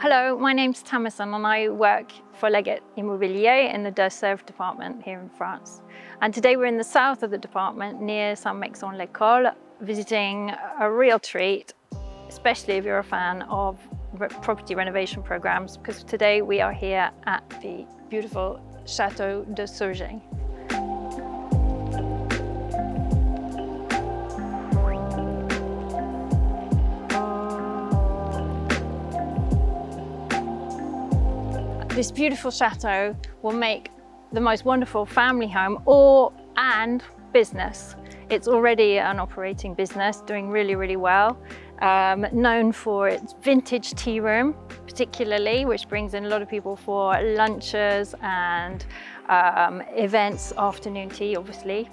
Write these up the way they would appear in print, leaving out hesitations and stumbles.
Hello, my name's Tamison and I work for Leggett Immobilier in the Deux-Sèvres department here in France. And today we're in the south of the department near Saint-Mexon-l'École, visiting a real treat, especially if you're a fan of property renovation programs, because today we are here at the beautiful Château de Saugey. This beautiful chateau will make the most wonderful family home and business. It's already an operating business, doing really well. Known for its vintage tea room, particularly, which brings in a lot of people for lunches and events, afternoon tea, obviously.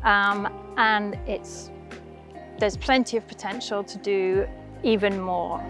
And there's plenty of potential to do even more.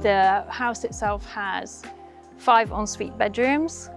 The house itself has 5 ensuite bedrooms.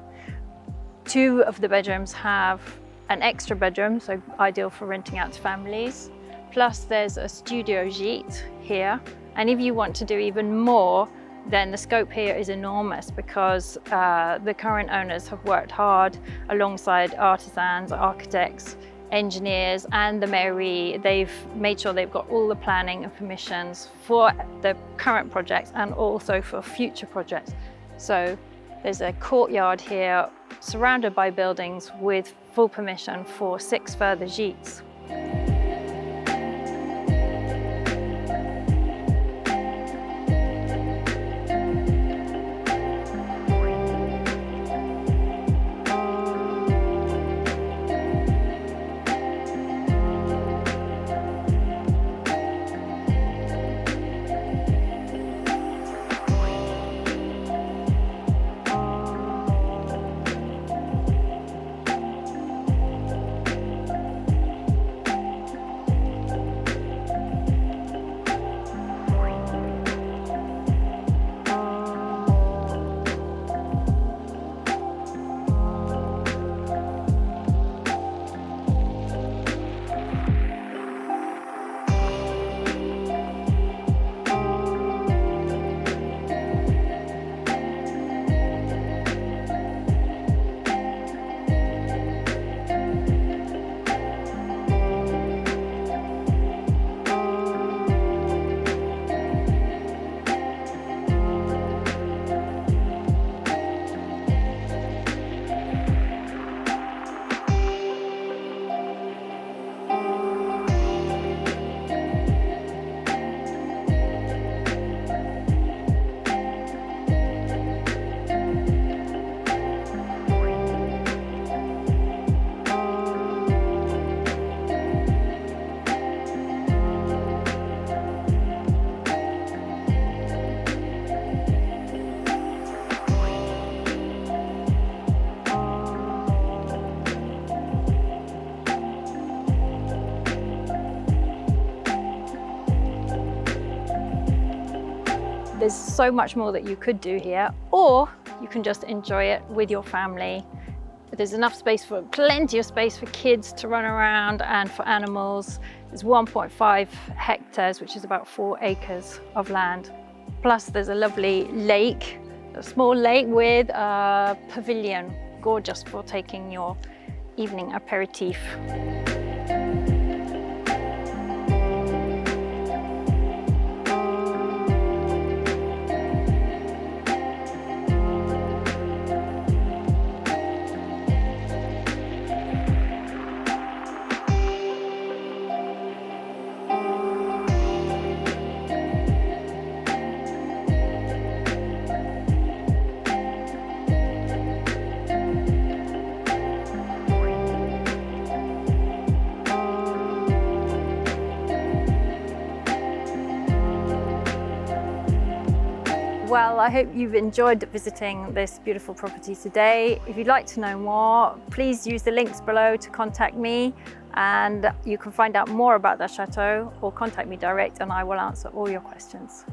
2 of the bedrooms have an extra bedroom, so ideal for renting out to families. Plus there's a studio gîte here. And if you want to do even more, then the scope here is enormous because the current owners have worked hard alongside artisans, architects, engineers and the mairie. They've made sure they've got all the planning and permissions for the current projects and also for future projects. So there's a courtyard here surrounded by buildings with full permission for 6 further gîtes. There's so much more that you could do here, or you can just enjoy it with your family. There's enough space plenty of space for kids to run around and for animals. There's 1.5 hectares, which is about 4 acres of land. Plus there's a lovely lake, a small lake with a pavilion, gorgeous for taking your evening aperitif. I hope you've enjoyed visiting this beautiful property today. If you'd like to know more, please use the links below to contact me, and you can find out more about the chateau or contact me direct and I will answer all your questions.